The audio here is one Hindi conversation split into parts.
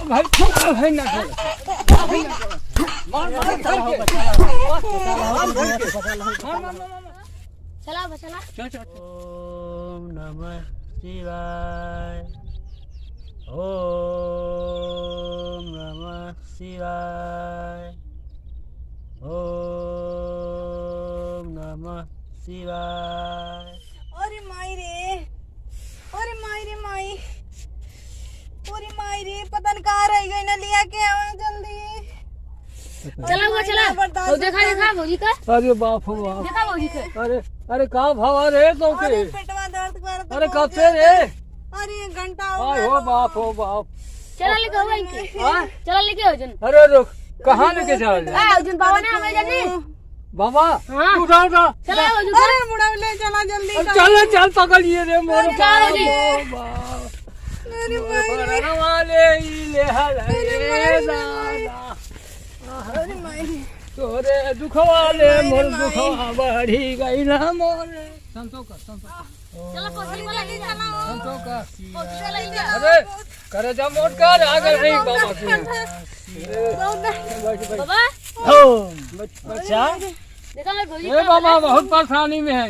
भाई भाई ना मार चला चला। ओम नमः शिवाय। ओम नमः शिवाय। ओम नमः शिवाय। अरे माई रे, अरे माई रे माई, अरे माई रे, पता नहीं कहाँ रह गई ना, लिया के आवे जल्दी। चला हुआ चला। वो देखा देखा भौजी का। अरे बाप हो बाप। देखा भौजी का। अरे अरे कहाँ भावा रे तो के? अरे पेटवा दर्द करता। अरे कब से रे? अरे एक घंटा हो आय गया। हो बाप हो बाप। चला लेके आओ इनके। हाँ? चला लेके आओ जन। अरे रुक, कहाँ लेके जा रहे? आओ जन बाबा ने हमें जाने। बाबा हाँ। उठा उठा। चला आओ जन। अरे बुढ़ा ले चला जल्दी। चल चल पकड़िए रे मोर अरे बाप। अरे माई रे, वाले ले हल दादा। अरे माई रे, तोरे दुखवाले मोर दुखवा बढ़ी गई ना मोरे। संतो कर चला पोछी वाला ले चला। संतो कर। पोछी वाला ले जा। अरे करे जा मोट कर आगे नहीं बाबा तू। बाबा बच्चा देखा मैं भौजी ए बाबा बहुत परेशानी में है।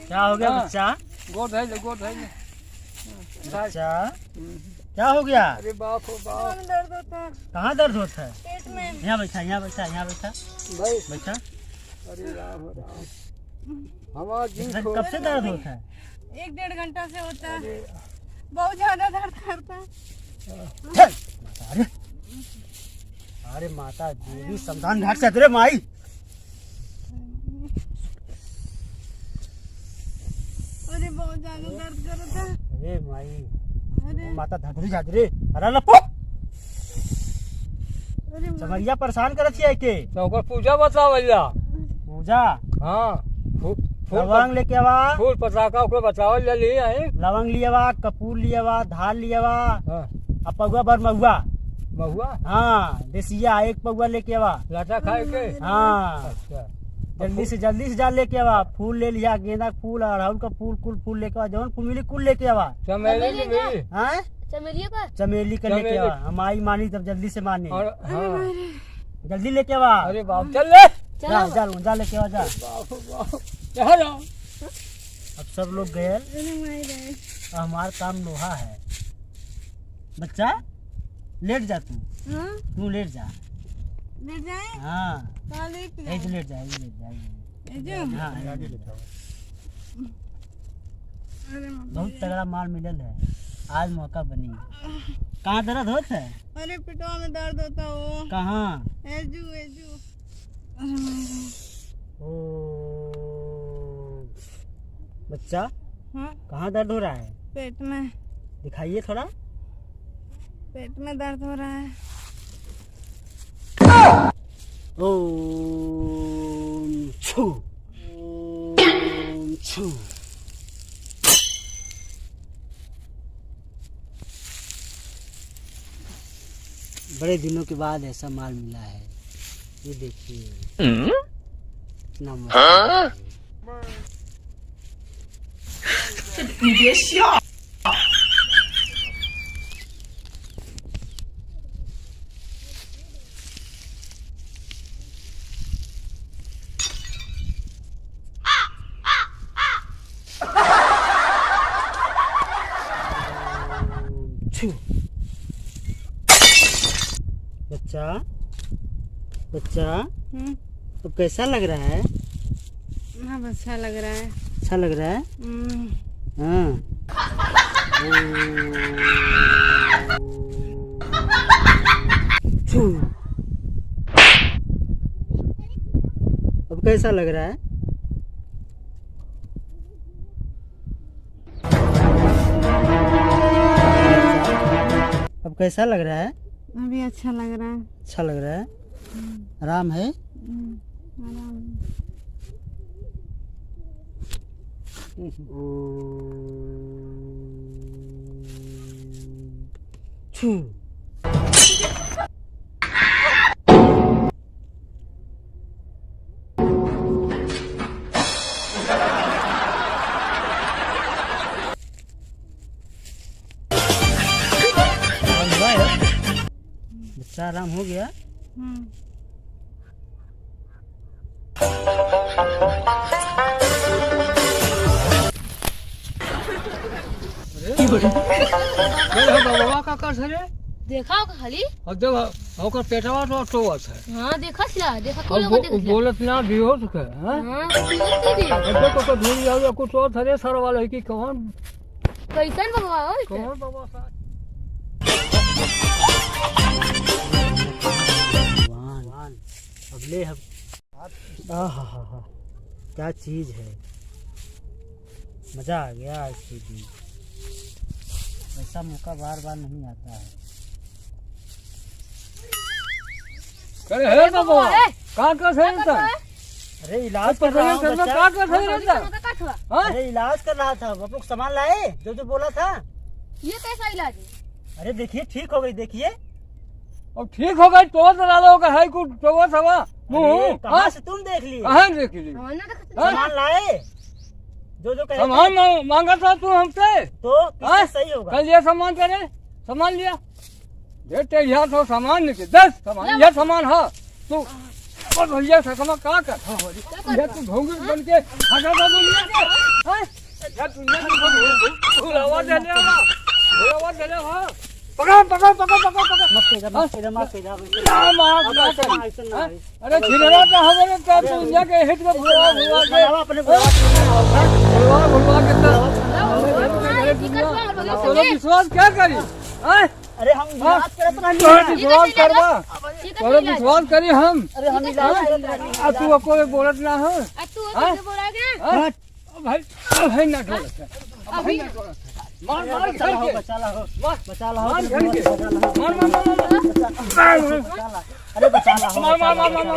क्या हो गया बच्चा? गोद है बच्चा क्या हो गया? अरे बाप हो बाप। दर्द होता है कहाँ दर्द होता है? पेट में। यहाँ बैठा यहाँ बैठा यहाँ बैठा भाई बैठा। अरे राम राम हमारा जी कब से दर्द होता है? 1-1.5 घंटा से होता है, बहुत ज्यादा दर्द करता है। अरे अरे माता देवी शमशान घाट से तेरे माई। अरे बहुत ज्यादा दर्द करता है। अरे माई अरे माता धधरी झाधरी अरे लपो अरे समरिया परेशान करत है के तो ओकर पूजा बतावला। पूजा हां फूल लवंग लेके आवा, फूल पताका ओकर बतावल ले आई। लवंग लियावा, कपूर लियावा, धान लियावा, हां और पगुआ भर महुआ। महुआ हाँ देसिया एक पगुआ लेके आवा। लाटा खाए के। हाँ अच्छा जल्दी से जा लेके आवा। फूल ले लिया, गेंदा का फूल, अड़हुल का फूल, कुल लेके आवा। जौन कुल मिली कुल लेके आवा। चमेली की मिली। हाँ चमेलिया का। चमेली का लेके आवा। हमारी मानी तब जल्दी से माने, और हां जल्दी लेके आवा। अरे बाप चल ले। जा लेके आवा जा। बाप बाप यार अब सब लोग गए, अरे माई रे, हमारा काम लोहा है। बच्चा लेट जा तू लेट जा। ले जाए हाँ काले लेट जा जो। हाँ आगे लेट जाओ। अरे बहुत तगड़ा माल मिलल है, आज मौका बनी। कहाँ दर्द होता है? अरे पेटवा में दर्द होता हो। कहाँ? एजू अरे माई रे। ओ बच्चा हाँ कहाँ दर्द हो रहा है? पेट में, दिखाइए थोड़ा। पेट में दर्द हो रहा है। ओम छू ओम छू। बड़े दिनों के बाद ऐसा माल मिला है, ये देखिए इतना मस्त। छू। बच्चा तो कैसा लग रहा है? हाँ अच्छा लग रहा है। अच्छा लग रहा है। हाँ छू। अब कैसा लग रहा है? अब कैसा लग रहा है? अभी अच्छा लग रहा है। अच्छा लग रहा है। आराम है। आराम। छू। बच्चा आराम हो गया। बाबा का कर सरे देखा होगा खाली। अब जब ओकर पेटवा तो टोवत है हाँ देखा सिला देखा अब कोई लोग देख लिया। बोलत ना बेहोश के हैं हाँ दीदी अब तो ढूंढ जाओ कुछ और थरे सर वाला है कि कौन कैसन भगवा हो इसे? कौन बाबा सा भगवान अगले क्या चीज है, मजा आ गया आज के दिन। ऐसा मौका बार बार नहीं आता है। करे है बाबा ए, का कर सरे अरे इलाज कर रहा हूँ का बच्चा। कर सरे हां अरे इलाज कर रहा था, बापू को सामान लाए जो जो बोला था। ये कैसा इलाज है? अरे देखिए ठीक हो गई, देखिए। अब ठीक हो गई तो डरा दो का है कुछ तो सवा मुंह कहाँ से तुम देख लिए? कहां देख ली हाँ ना देखा सामान लाए जो जो कहे सामान मांगा था तू हमसे तो किससे सही होगा? कल ये सामान तेरे सामान लिया बेटे यहाँ तो सामान नहीं 10 सामान ये सामान है तू और भैया सामान का कर ये तू भोंगी बन के हटा दो दुनिया के हैं ये दुनिया को बुलावा देने वाला बुलावा देने हां पकड़ पकड़ पकड़ पकड़ पकड़ मत कीजिए, मत कीजिए, मत कीजिए। अरे छिलरा तो हमारे तो दुनिया के हित में बुला बुला के अपने बुला बुला के तो विश्वास क्या करी हैं अरे हम इलाज करत रहनी तोरे है। विश्वास करवा ये तोरे कैसा इलाज? विश्वास करी हम अरे हम इलाज करत रहनी है। आ तू अको बोलत ना हो तू कैसे बोला क्या? हैं? भाई ना ढोलत है भाई ना ढोलत है मार मार बचा ला हो, करके बचा ला हो, मार बचा ला हो, मार बचा करके ला हो। मार मार मार मार अरे बचा ला हो, मार बचा मार ला मार हो।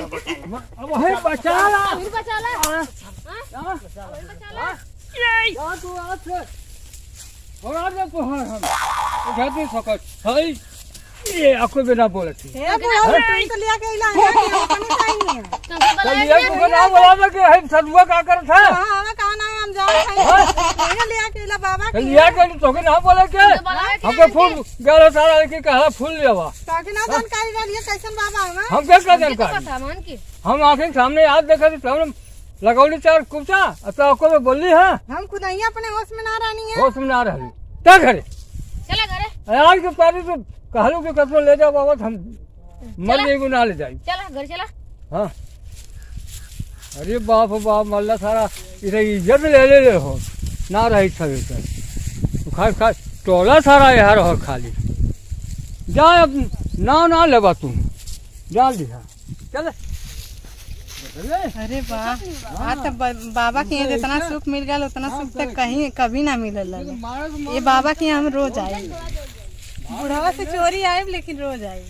मार अब है बचा ला फिर बचा ला हाँ? बचा ला या तू आज से थोड़ा दे तो हम उठाते सकत है ये आपको बिना बोले थी हे बुआ तुम तो लिया के इला है कि अपनी चाहिए तुमसे कल बुलाया ये को ना बोला कि हम सदुआ का कर था हां हमें कहा ना हम जाओ खाई लिया के इला बाबा कल की ये के तो के ना बोले के हमके फूल गले सारा के कहा फूल लेवा ताकि ना जानकारी रह लिए कैसन बाबा हमें हम क्या कर जानकारी सामान की हम आंखें के सामने याद देखा थी हमने लगौली चार कुपचा तो को में बोली है हम खुद ही अपने होश में ना रहनी है होश में ना रही क्या करे चला घरे आज के पारी तो कहलू के कसरो ले जाओ बाबा हम मर जाएगो ना ले जाए चला घर चला हाँ अरे बाप बाप मल्ला सारा इधर इज्जत ले हो ना रही छवि तो खा खा टोला सारा यार हो खाली जा अब ना लेबा तू जा दिया चल अरे वाह आज तो बाबा के यहाँ इतना सुख मिल गया उतना सुख तो कहीं कभी ना मिलल ये बाबा के यहाँ हम रोज आए बुढ़ावा से चोरी आए लेकिन रोज आए